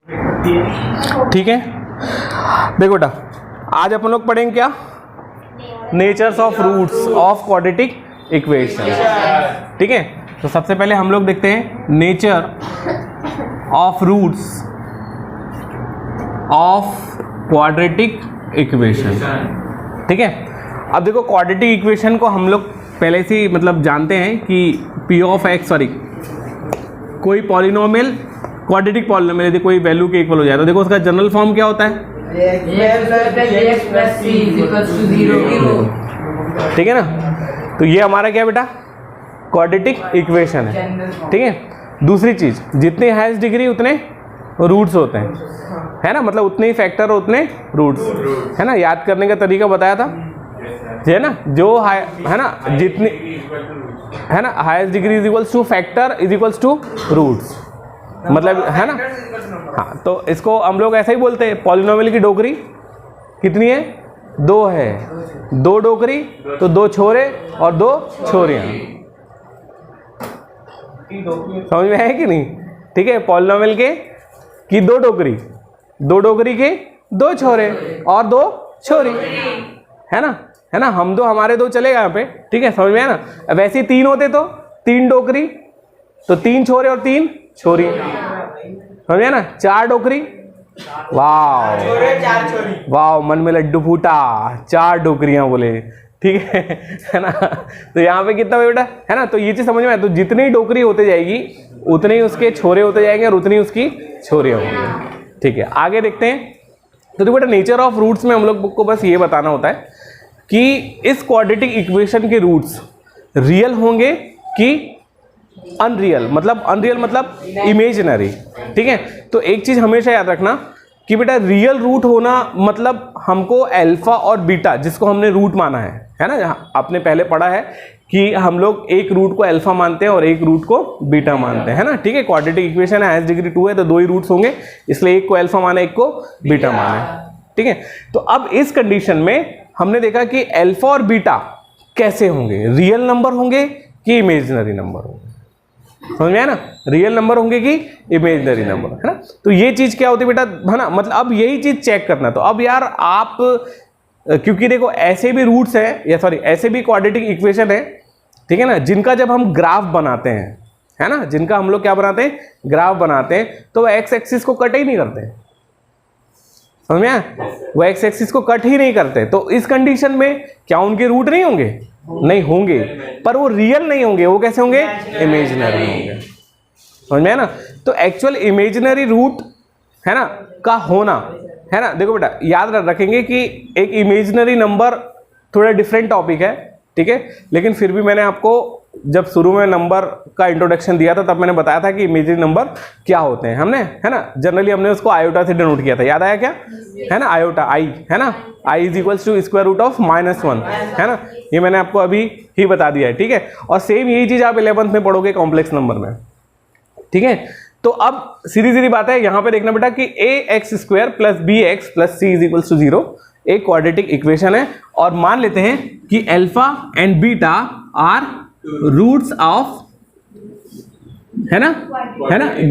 ठीक है, देखो बेटा आज अपन लोग पढ़ेंगे क्या, natures of roots of quadratic equation. ठीक है, तो सबसे पहले हम लोग देखते हैं nature of roots of quadratic equation. ठीक है, अब देखो क्वाड्रेटिक इक्वेशन को हम लोग पहले से ही मतलब जानते हैं कि p ऑफ x, सॉरी कोई पॉलिनोमियल क्वाड्रेटिक पॉलिनोमियल यदि कोई वैल्यू के इक्वल हो जाए तो देखो उसका जनरल फॉर्म क्या होता है, ठीक है ना। तो ये हमारा क्या बेटा क्वाड्रेटिक इक्वेशन है। ठीक है, दूसरी चीज जितनी हाईएस्ट डिग्री उतने रूट्स होते हैं, है ना, मतलब उतने ही फैक्टर उतने रूट्स, है ना। याद करने का तरीका बताया था, है ना, जो है ना जितनी है ना highest degree is equals to factor is equals to roots, मतलब है ना। हाँ, तो इसको हम लोग ऐसा ही बोलते हैं, पॉलिनोमियल की डोगरी कितनी है, 2 है, 2 डोगरी तो 2 छोरे और 2 छोरियां, समझ में है कि नहीं। ठीक है, पॉलिनोमियल के की 2 डोगरी, 2 डोगरी के 2 छोरे और 2 छोरी, है ना, है ना। हम 2 हमारे 2 चलेगा यहाँ पे, ठीक है, समझ में है ना। वैसे 3 होते तो 3 डोकरी तो 3 छोरे और 3 छोरी, समझ में ना। 4 डोकरी, वाह वाह, मन में लड्डू फूटा, 4 डोकरियां बोले, ठीक है ना। तो यहाँ पे कितना बेटा है ना, तो ये चीज समझ में आया। तो जितनी डोकरी होते जाएगी उतने ही उसके छोरे होते जाएंगे और उतनी उसकी छोरियां होंगी। ठीक है, आगे देखते हैं। तो देखो बेटा नेचर ऑफ रूट्स में हम लोग को बस ये बताना होता है कि इस क्वाड्रेटिक इक्वेशन के रूट्स रियल होंगे कि अनरियल, मतलब अनरियल मतलब इमेजिनरी। ठीक है, तो एक चीज हमेशा याद रखना कि बेटा रियल रूट होना मतलब हमको अल्फा और बीटा, जिसको हमने रूट माना है ना, आपने पहले पढ़ा है कि हम लोग एक रूट को अल्फा मानते हैं और एक रूट को बीटा मानते हैं, है ना। ठीक है, क्वाड्रेटिक इक्वेशन है, हाईएस्ट डिग्री 2 है तो 2 ही रूट्स होंगे, इसलिए एक को अल्फा माना एक को बीटा माना। ठीक है, तो अब इस कंडीशन में हमने देखा कि अल्फा और बीटा कैसे होंगे, रियल नंबर होंगे कि इमेजिनरी नंबर होंगे, समझ में आया ना, रियल नंबर होंगे कि इमेजिनरी नंबर, है ना। तो ये चीज क्या होती है बेटा, है ना, मतलब अब यही चीज चेक करना। तो अब यार आप, क्योंकि देखो ऐसे भी रूट्स है, या सॉरी ऐसे भी क्वाड्रेटिक इक्वेशन है, ठीक है ना, जिनका जब हम ग्राफ बनाते हैं, है ना, जिनका हम लोग क्या बनाते हैं, ग्राफ बनाते हैं, तो वो एक्स एक्सिस को कट ही नहीं करते, समझ में आया, वो एक्स एक्सिस को कट ही नहीं करते। तो इस कंडीशन में क्या उनके रूट नहीं होंगे, नहीं होंगे, पर वो रियल नहीं होंगे, वो कैसे होंगे, इमेजिनरी होंगे, समझ में है ना। तो एक्चुअल इमेजिनरी रूट है ना का होना, है ना, देखो बेटा याद रखेंगे कि एक इमेजिनरी नंबर थोड़ा डिफरेंट टॉपिक है, ठीक है, लेकिन फिर भी मैंने आपको जब शुरू में नंबर का इंट्रोडक्शन दिया था तब मैंने बताया था कि इमेजिनरी नंबर क्या होते हैं हमने, है ना। जनरली हमने उसको आयोटा से डिनोट किया था, याद आया क्या, है ना, आयोटा आई, है ना, i is equals to square root of -1, है ना, ये मैंने आपको अभी ही बता दिया है। ठीक है, और सेम यही चीज आप 11th में पढ़ोगे कॉम्प्लेक्स नंबर में। ठीक है, तो अब सीधी सीधी बात है, यहां पे देखना बेटा कि ax² + bx + c = 0 एक क्वाड्रेटिक इक्वेशन है, और मान लेते हैं कि alpha and beta are roots of, है ना,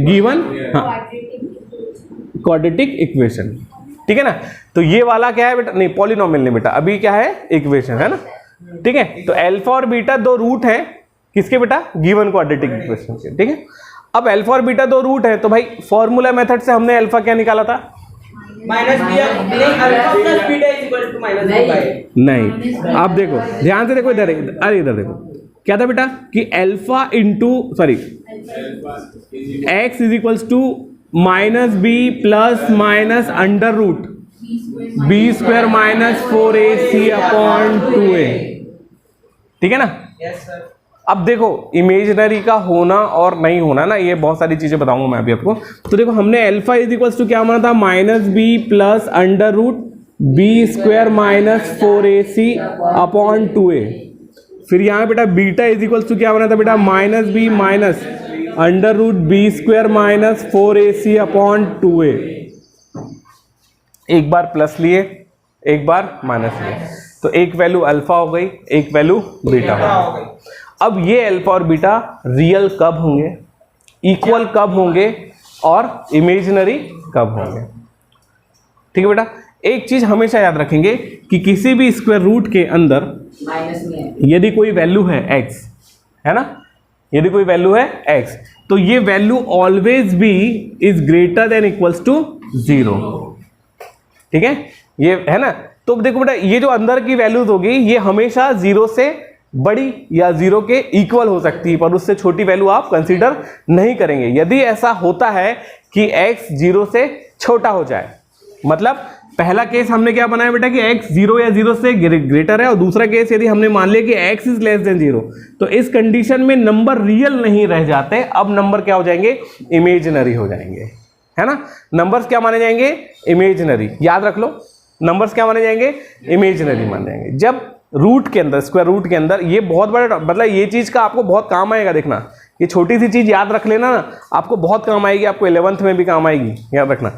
गिवन क्वाड्रेटिक इक्वेशन। ठीक है ना, तो ये वाला क्या है बेटा, नहीं पॉलिनोमियल नहीं बेटा, अभी क्या है, इक्वेशन, है ना। ठीक है, तो अल्फा और बीटा 2 रूट है किसके बेटा, गिवन क्वाड्रेटिक इक्वेशन के। ठीक है, अब अल्फा और बीटा 2 रूट है, तो भाई फॉर्मूला मेथड से हमने अल्फा क्या निकाला था, नहीं, आप देखो ध्यान से देखो, इधर अरे इधर देखो क्या था बेटा कि alpha into sorry x = -b ± under root b² - 4ac/2a, ठीक है ना। अब देखो इमेजिनरी का होना और नहीं होना ना, ये बहुत सारी चीजें बताऊंगा मैं अभी आपको। तो देखो हमने अल्फा = क्या माना था, -b + under root b² - 4ac/2a। फिर यहाँ बेटा बीटा = क्या माना था बेटा, -b - under root b² - 4ac/2a। एक बार प्लस लिए एक बार माइनस लिए, तो एक वैल्यू अल्फा हो गई, एक वैल्यू बीटा हो गई। अब ये अल्फा और बीटा रियल कब होंगे, इक्वल कब होंगे और इमेजिनरी कब होंगे। ठीक है बेटा, एक चीज हमेशा याद रखेंगे कि किसी भी स्क्वायर रूट के अंदर यदि कोई वैल्यू है x, है ना, यदि कोई वैल्यू है x, तो ये value always B is greater than equals to 0। ठीक है, ये है ना। तो देखो बेटा, ये जो अंदर की वैल्यूज होगी ये हमेशा 0 से बड़ी या 0 के इक्वल हो सकती है, पर उससे छोटी वैल्यू आप कंसीडर नहीं करेंगे। यदि ऐसा होता है कि x 0 से छोटा हो जाए, मतलब पहला केस हमने क्या बनाया बेटा कि x 0 या 0 से ग्रेटर है, और दूसरा केस यदि हमने मान लिया कि x इज लेस देन 0, तो इस कंडीशन में नंबर रियल नहीं रह जाते, अब नंबर क्या हो जाएंगे, इमेजिनरी हो जाएंगे, है ना। नंबर्स क्या माने जाएंगे, इमेजिनरी। याद रख लो, नंबर्स क्या माने जाएंगे, इमेजिनरी माने जाएंगे। जब रूट के अंदर, स्क्वायर रूट के अंदर, ये बहुत बड़ा, मतलब ये चीज का आपको बहुत काम आएगा। देखना, ये छोटी सी चीज याद रख लेना ना, आपको बहुत काम आएगी, आपको 11th में भी काम आएगी, याद रखना।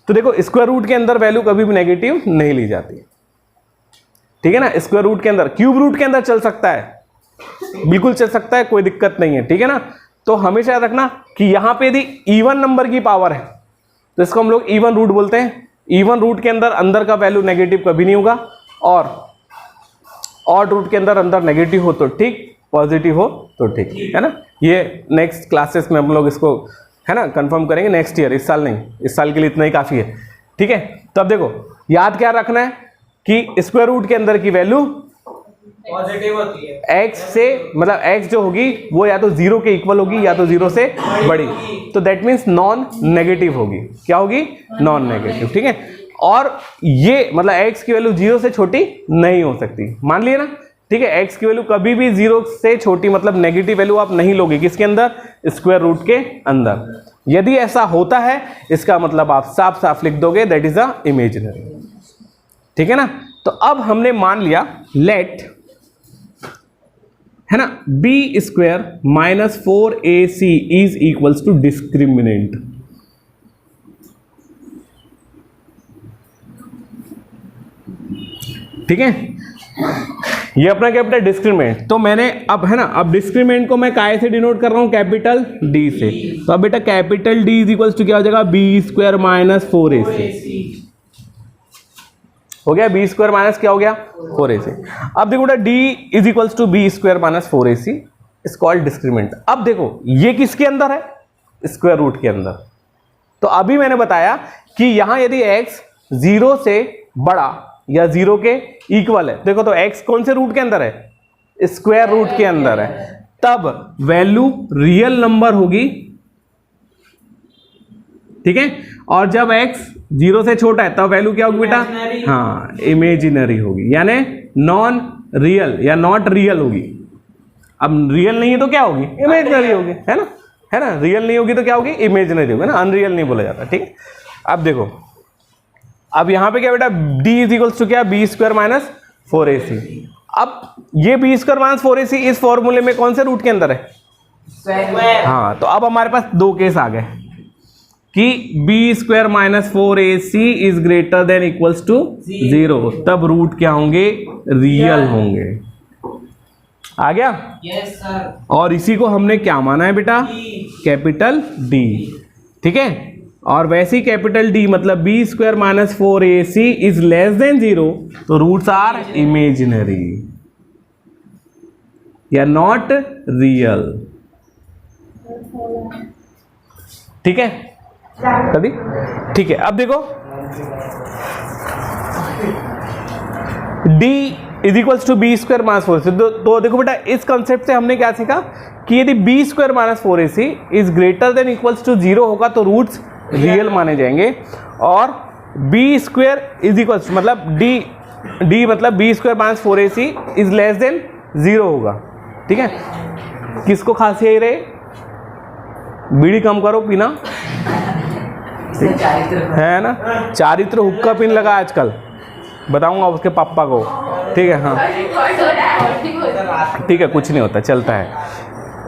तो देखो, स्क्वायर रूट के अंदर वैल्यू कभी भी नेगेटिव नहीं ली जाती, ठीक है ना। स्क्वायर रूट के अंदर, क्यूब रूट के अंदर चल सकता है, बिल्कुल चल सकता है, कोई दिक्कत नहीं है, ठीक है ना। तो हमेशा याद रखना कि यहां पे यदि इवन नंबर की पावर है तो इसको हम लोग इवन रूट बोलते हैं। इवन रूट के अंदर अंदर का वैल्यू नेगेटिव कभी नहीं होगा, और ऑड रूट के अंदर अंदर नेगेटिव हो तो ठीक, पॉजिटिव हो तो ठीक, है ना। ये नेक्स्ट क्लासेस में हम लोग इसको, है ना, कंफर्म करेंगे नेक्स्ट ईयर, इस साल नहीं, इस साल के लिए इतना ही काफी है, ठीक है। तो अब देखो, याद क्या रखना है कि स्क्वायर रूट के अंदर की वैल्यू पॉजिटिव होती है, x से, मतलब x जो होगी वो या तो 0 के इक्वल होगी या तो 0 से बड़ी, तो दैट मीन्स नॉन नेगेटिव होगी। क्या होगी, नॉन नेगेटिव, ठीक है। और ये मतलब x की वैल्यू 0 से छोटी नहीं हो सकती, मान लिए ना, ठीक है। x की वैल्यू कभी भी 0 से छोटी, मतलब नेगेटिव वैल्यू आप नहीं लोगे, किसके अंदर, स्क्वायर रूट के अंदर। यदि ऐसा होता है, इसका मतलब आप साफ साफ लिख दोगे दैट इज अ इमेजिनरी, ठीक है ना। तो अब हमने मान लिया, लेट, है ना, B square minus 4ac is equals to discriminant. ठीक है, ये अपना क्या बेटा, डिस्क्रिमिनेंट। तो मैंने अब, है ना, अब डिस्क्रिमिनेंट को मैं काय से डिनोट कर रहा हूं, कैपिटल डी से। तो अब बेटा capital D is equals to क्या हो जाएगा, बी स्क्वायर माइनस 4ac हो गया। बी स्क्वायर माइनस क्या हो गया, 4ac। अब देखो बेटा, D is equals to B square minus 4ac is called discriminant. अब देखो, ये किसके अंदर है, स्क्वायर रूट के अंदर। तो अभी मैंने बताया कि यहां यदि x 0 से बड़ा या 0 के इक्वल है, देखो तो x कौन से रूट के अंदर है, स्क्वायर रूट के अंदर है, तब वैल्यू रियल नंबर होगी, ठीक है। और जब x 0 से छोटा है तब वैल्यू क्या होगी बेटा, हाँ, इमेजिनरी होगी, यानी नॉन रियल या नॉट रियल होगी। अब रियल नहीं है तो क्या होगी, इमेजिनरी होगी, है ना, है ना। रियल नहीं होगी तो क्या होगी, इमेजिनरी होगी ना, अनरियल नहीं बोला जाता, ठीक है। अब देखो, अब यहां पे क्या बेटा, d इज इक्वल्स टू क्या, बी स्क्वायर माइनस 4ac। अब ये बी स्क्वायर माइनस 4ac इस फॉर्मूले में कौन से रूट के अंदर है, हाँ। तो अब हमारे पास दो केस आ गए कि B square minus 4ac is greater than equals to 0, तब रूट क्या होंगे, रियल होंगे। आ गया, यस सर। और इसी को हमने क्या माना है बेटा, कैपिटल डी, ठीक है। और वैसे ही कैपिटल डी मतलब B square minus 4ac is less than 0, तो रूट्स आर इमेजिनरी या नॉट रियल, ठीक है कभी, ठीक है। अब देखो, d is equals to B square minus 4ac। तो देखो बेटा, इस कंसेप्ट से हमने क्या सीखा कि यदि B square minus 4ac is greater than equals to 0 होगा तो रूट्स रियल माने जाएंगे, और बी स्क्वायर इज इक्वल्स मतलब डी मतलब B square minus 4ac is less than 0 होगा, ठीक है। किसको खांसी आई रहे, बीड़ी कम करो पीना, है ना, चारित्र हुक्का पीने लगा आजकल, बताऊंगा उसके पापा को, ठीक है, हाँ ठीक है, कुछ नहीं होता, चलता है,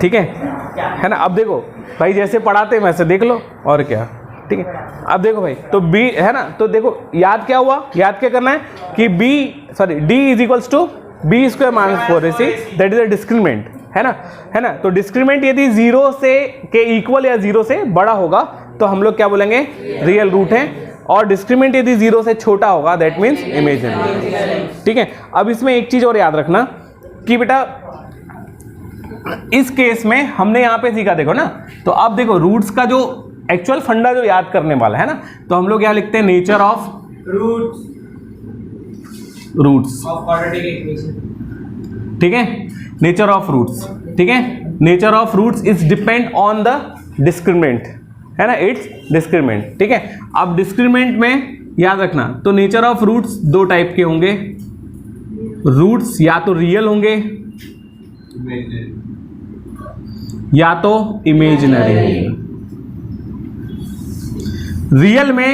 ठीक है ना। अब देखो भाई, जैसे पढ़ाते हैं वैसे देख लो, और क्या, ठीक है। अब देखो भाई, तो बी है ना, तो देखो याद क्या हुआ, याद क्या करना है कि D is equals to B square minus 4ac, that is a discriminant, है ना, है ना। तो डिस्क्रिमिनेंट यदि 0 से के इक्वल या 0 से बड़ा होगा तो हम लोग क्या बोलेंगे, रियल रूट है। और डिस्क्रीमेंट यदि 0 से छोटा होगा दैट मीन्स इमेजिनरी। ठीक है, अब इसमें एक चीज और याद रखना कि बेटा इस केस में हमने यहां पे सीखा, देखो ना, तो अब देखो रूट्स का जो एक्चुअल फंडा जो याद करने वाला है ना, तो हम लोग यहां लिखते हैं nature of roots. Of quadratic equation. ठीक है, नेचर ऑफ रूट्स। ठीक है, nature of roots is depend on the discriminant, है ना, इट्स डिस्क्रिमिनेंट। ठीक है, अब डिस्क्रिमिनेंट में याद रखना, तो नेचर ऑफ रूट्स दो टाइप के होंगे। रूट्स या तो रियल होंगे या तो इमेजिनरी होंगे। रियल में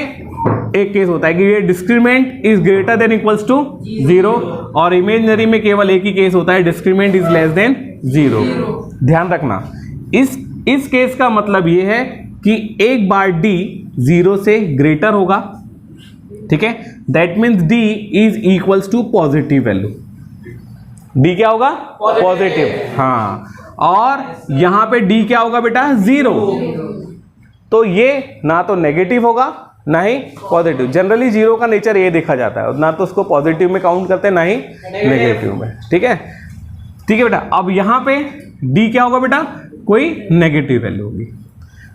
एक केस होता है कि ये discriminant is greater than equals to 0, और इमेजिनरी में केवल एक ही केस होता है, डिस्क्रिमिनेंट इज लेस देन 0। ध्यान रखना, इस केस का मतलब ये है कि एक बार d 0 से ग्रेटर होगा, ठीक है, that means d is equals to positive value. d क्या होगा, पॉजिटिव, हाँ, और यहां पे d क्या होगा बेटा, 0। तो ये ना तो नेगेटिव होगा ना ही पॉजिटिव। जनरली 0 का नेचर ये देखा जाता है, ना तो उसको पॉजिटिव में काउंट करते हैं ना ही नेगेटिव में। ठीक है, ठीक है बेटा, अब यहां पे d क्या होगा बेटा, कोई नेगेटिव वैल्यू होगी।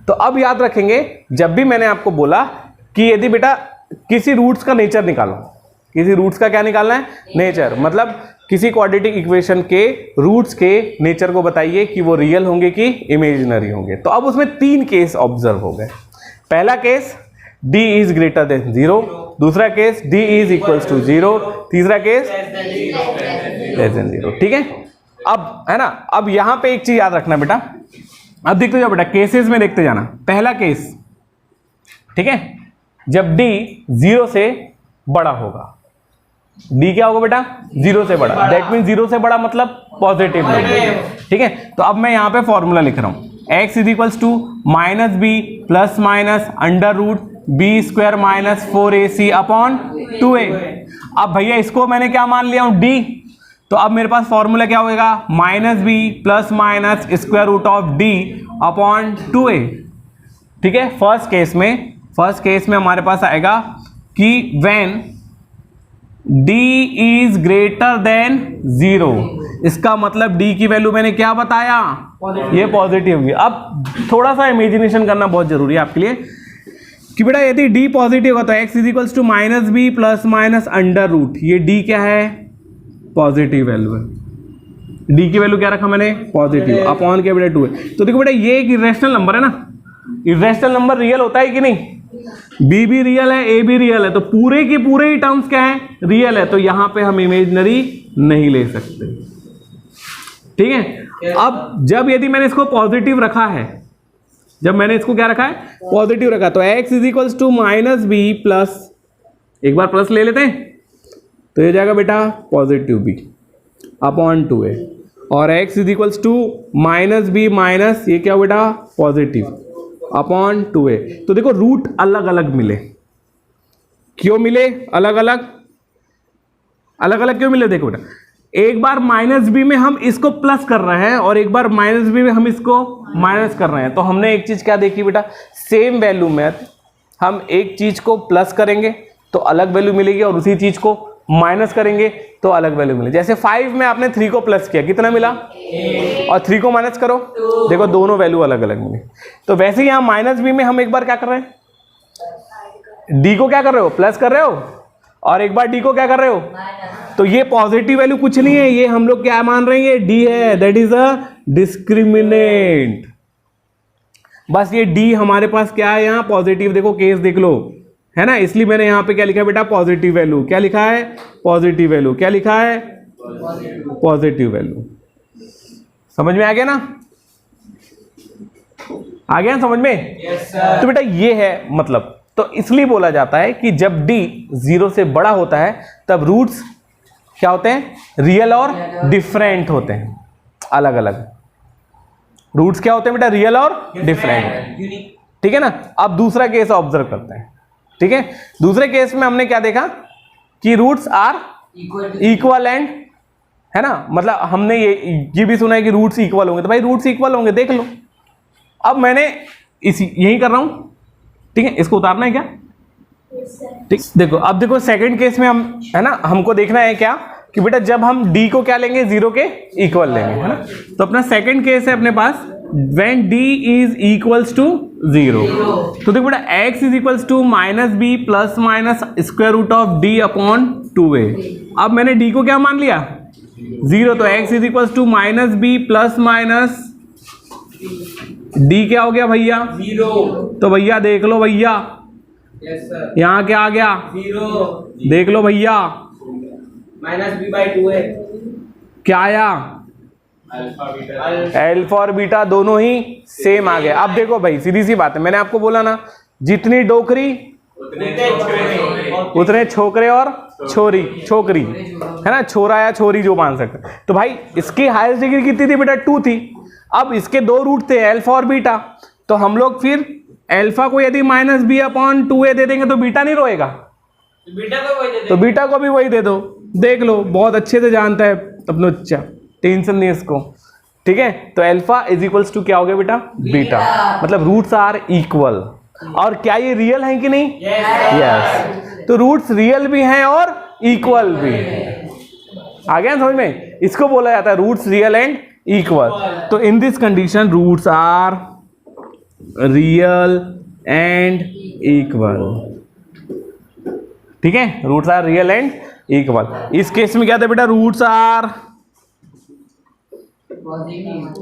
तो अब याद रखेंगे, जब भी मैंने आपको बोला कि यदि बेटा किसी रूट्स का नेचर निकालो, किसी रूट्स का क्या निकालना है, नेचर, मतलब किसी क्वाड्रेटिक इक्वेशन के रूट्स के नेचर को बताइए कि वो रियल होंगे कि इमेजिनरी होंगे। तो अब उसमें 3 केस ऑब्जर्व हो गए। पहला case d is greater than 0, दूसरा case d is equals to 0, तीसरा केस लेस देन 0। ठीक है, अब है ना, अब यहां पे एक चीज याद रखना बेटा, अब देखते जाओ बेटा, केसेस में देखते जाना। पहला केस, ठीक है, जब d 0 से बड़ा होगा, d क्या होगा बेटा, 0 से बड़ा, दैट मीन 0 से बड़ा मतलब पॉजिटिव नंबर। ठीक है, तो अब मैं यहां पे फॉर्मूला लिख रहा हूं, x is equals to minus B plus minus under root B square minus 4ac upon 2a। अब भैया इसको मैंने क्या मान लिया हूं, d, तो अब मेरे पास फॉर्मूला क्या होगा, minus B plus minus square root of d upon 2a। ठीक है, फर्स्ट केस में हमारे पास आएगा कि when d is greater than 0, इसका मतलब d की वैल्यू मैंने क्या बताया, ये पॉजिटिव होगी। अब थोड़ा सा इमेजिनेशन करना बहुत जरूरी है आपके लिए कि बेटा यदि d पॉजिटिव होगा तो x is equals to minus B plus minus under root, ये d क्या है, पॉजिटिव वैल्यू है, d की वैल्यू क्या रखा मैंने, पॉजिटिव, अपॉन क्या बेटा 2 है। तो देखो बेटा ये एक इरेशनल नंबर है ना, इरेशनल नंबर रियल होता है कि नहीं, b भी रियल है, a भी रियल है, तो पूरे के पूरे ही टर्म्स क्या है, रियल है, तो यहां पे हम इमेजिनरी नहीं ले सकते। ठीक है, अब जब यदि मैंने इसको पॉजिटिव रखा है, जब मैंने इसको क्या रखा है, पॉजिटिव रखा, तो x is equals to minus B plus, एक बार प्लस ले लेते हैं, तो ये जाएगा बेटा पॉजिटिव b अपॉन 2a, और x is equals to minus B minus ये क्या हो बेटा, पॉजिटिव अपॉन 2a। तो देखो रूट अलग अलग मिले, क्यों मिले अलग अलग, अलग अलग क्यों मिले, देखो बेटा एक बार माइनस बी में हम इसको प्लस कर रहे हैं और एक बार माइनस बी में हम इसको माइनस कर रहे हैं। तो हमने एक चीज क्या देखी बेटा, सेम वैल्यू में हम एक चीज को प्लस करेंगे तो अलग वैल्यू मिलेगी और उसी चीज को माइनस करेंगे तो अलग वैल्यू मिलेगी। जैसे 5 में आपने 3 को प्लस किया, कितना मिला, और 3 को माइनस करो, देखो दोनों वैल्यू अलग अलग मिली। तो वैसे ही यहाँ माइनस बी में हम एक बार क्या कर रहे हैं, डी को क्या कर रहे हो, प्लस कर रहे हो, और एक बार डी को क्या कर रहे हो, तो ये पॉजिटिव वैल्यू कुछ नहीं है, ये हम लोग क्या मान रहे हैं, ये डी है, दैट इज अ डिस्क्रिमिनेंट। बस ये डी हमारे पास क्या है, यहाँ पॉजिटिव, देखो केस देख लो, है ना, इसलिए मैंने यहाँ पे क्या लिखा है बेटा, पॉजिटिव वैल्यू। क्या लिखा है, पॉजिटिव वैल्यू। क्या लिखा है, पॉजिटिव वैल्यू। समझ में आ गया ना, आ गया समझ में? Yes, sir. तो बेटा ये है मतलब, तो इसलिए बोला जाता है कि जब d 0 से बड़ा होता है तब रूट्स क्या होते हैं, रियल और डिफरेंट होते हैं, अलग अलग रूट्स क्या होते हैं बेटा, रियल और डिफरेंट। ठीक है ना। अब दूसरा केस ऑब्जर्व करते हैं। ठीक है, दूसरे केस में हमने क्या देखा कि रूट्स आर इक्वल एंड, है ना, मतलब हमने ये भी सुना है कि रूट्स इक्वल होंगे, तो भाई रूट्स इक्वल होंगे, देख लो। अब मैंने यही कर रहा हूं, ठीक है, इसको उतारना है क्या? ठीक, देखो अब देखो सेकंड केस में हम, है ना, हमको देखना है क्या कि बेटा जब हम d को क्या लेंगे, 0 के इक्वल लेंगे, है ना। तो अपना सेकंड केस है अपने पास when d is equals to 0। तो देखो बेटा x is equals to -b plus minus square root of d upon 2a। अब मैंने d को क्या मान लिया, 0, तो x is equals to -b plus minus d क्या हो गया भैया, 0। तो भैया देख लो भैया, यस सर। यहाँ क्या आ गया, 0 देख लो भैया, -b/2 है। क्या आया, अल्फा और बीटा दोनों ही सेम आ गए। अब देखो भाई सीधी सी बात है, मैंने आपको बोला ना, जितनी डोकरी उतने छोकरे और छोकरी, है ना, छोरा या छोरी जो मान सकते। तो भाई इसकी हाईएस्ट डिग्री कितनी थी बेटा, 2 थी। अब इसके दो रूट थे, अल्फा और बीटा, तो हम लोग फिर अल्फा को यदि -b/2a दे देंगे तो बीटा नहीं रोएगा, बीटा को वही दे दे। तो बीटा को भी वही दे दो। देख लो बहुत अच्छे से जानता है अपना बच्चा, टेंशन नहीं इसको, ठीक है। तो अल्फा इज इक्वल्स टू क्या हो गया बेटा, बीटा, मतलब रूट्स आर इक्वल। और क्या ये रियल है कि नहीं, यस। तो रूट्स रियल भी हैं और इक्वल भी हैं। आ गया समझ में, इसको बोला जाता है रूट्स रियल एंड इक्वल। तो in this condition roots are real and equal, ठीक है, roots are real and equal. इस केस में क्या था बेटा, roots are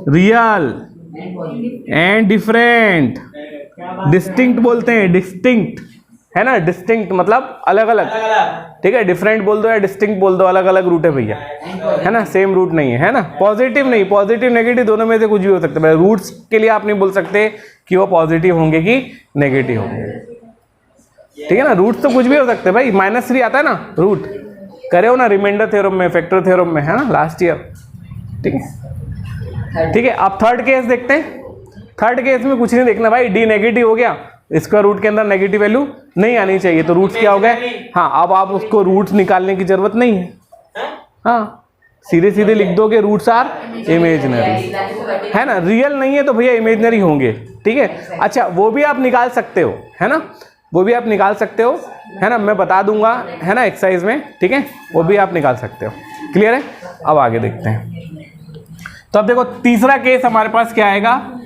real and different, distinct बोलते हैं, डिस्टिंक्ट, है ना, डिस्टिंक्ट मतलब अलग अलग, ठीक है। डिफरेंट बोल दो या डिस्टिंक्ट बोल दो, अलग अलग रूट है भैया, है ना, सेम रूट नहीं है ना। पॉजिटिव नहीं, पॉजिटिव नेगेटिव दोनों में से कुछ भी हो सकता है। रूट्स के लिए आप नहीं बोल सकते कि वो पॉजिटिव होंगे कि नेगेटिव होंगे, ठीक है ना। रूट्स तो कुछ भी हो सकते हैं भाई, -3 आता है ना रूट, करे हो ना रिमाइंडर थ्योरम में, फैक्टर थ्योरम में, है ना, लास्ट ईयर, ठीक है, ठीक है। अब थर्ड केस देखते हैं। थर्ड केस में कुछ नहीं देखना भाई, डी नेगेटिव हो गया, स्क्वायर रूट के अंदर नेगेटिव वैल्यू नहीं आनी चाहिए, तो रूट्स क्या हो गए, हाँ, अब आप उसको रूट्स निकालने की जरूरत नहीं है, हाँ, सीधे सीधे लिख दो कि रूट्स आर इमेजिनरी, है ना, रियल नहीं है तो भैया इमेजिनरी होंगे, ठीक है। अच्छा वो भी आप निकाल सकते हो, है ना, वो भी आप निकाल सकते हो, है ना, मैं बता दूंगा, है ना, एक्सरसाइज में, ठीक है, वो भी आप निकाल सकते हो। क्लियर है, अब आगे देखते हैं। तो अब देखो तीसरा केस हमारे पास क्या आएगा,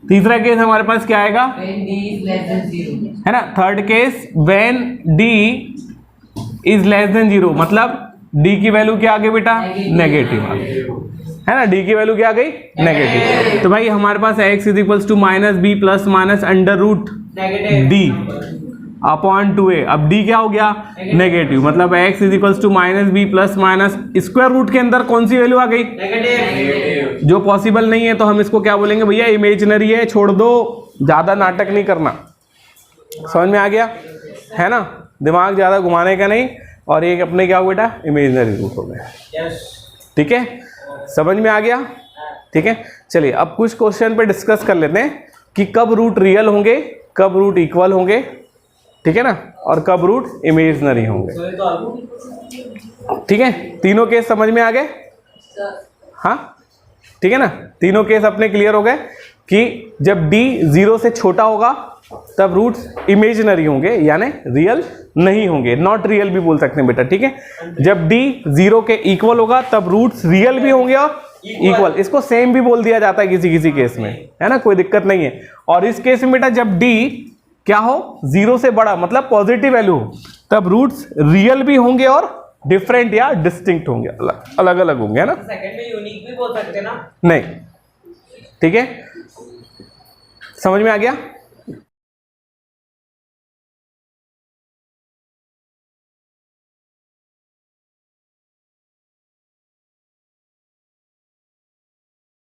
तीसरा केस हमारे पास क्या आएगा, है ना, third case when d is less than 0, मतलब d की वैल्यू क्या आ गई बेटा, नेगेटिव आ गई, है ना, d की वैल्यू क्या आ गई, नेगेटिव। तो भाई हमारे पास x is equals to -b plus minus under root d upon 2a। अब d क्या हो गया, नेगेटिव, मतलब x is equals to -b plus minus square root के अंदर कौन सी वैल्यू आ गई, नेगेटिव, जो पॉसिबल नहीं है, तो हम इसको क्या बोलेंगे भैया, इमेजिनरी है, छोड़ दो, ज्यादा नाटक नहीं करना। समझ में आ गया, है ना, दिमाग ज्यादा घुमाने का नहीं। और एक अपने क्या हो बेटा, इमेजिनरी रूट हो गया, ठीक है, समझ में आ गया, ठीक है। चलिए अब कुछ क्वेश्चन पे डिस्कस कर लेते हैं कि कब रूट रियल होंगे, कब रूट इक्वल होंगे, ठीक है ना, और कब रूट इमेजिनरी होंगे, ठीक है। तीनों केस समझ में आ गए, हाँ, ठीक है ना, तीनों केस अपने क्लियर हो गए कि जब d 0 से छोटा होगा तब रूट्स इमेजिनरी होंगे, यानी रियल नहीं होंगे, नॉट रियल भी बोल सकते हैं बेटा, ठीक है। जब d 0 के इक्वल होगा तब रूट्स रियल भी होंगे और इक्वल, इसको सेम भी बोल दिया जाता है किसी किसी केस में, है ना, कोई दिक्कत नहीं है। और इस केस में बेटा जब d क्या हो, 0 से बड़ा, मतलब पॉजिटिव वैल्यू हो, तब रूट्स रियल भी होंगे और डिफरेंट या डिस्टिंक्ट होंगे, अलग अलग होंगे, है ना। सेकंड में यूनिक भी बोल सकते हैं ना, नहीं, ठीक है, समझ में आ गया।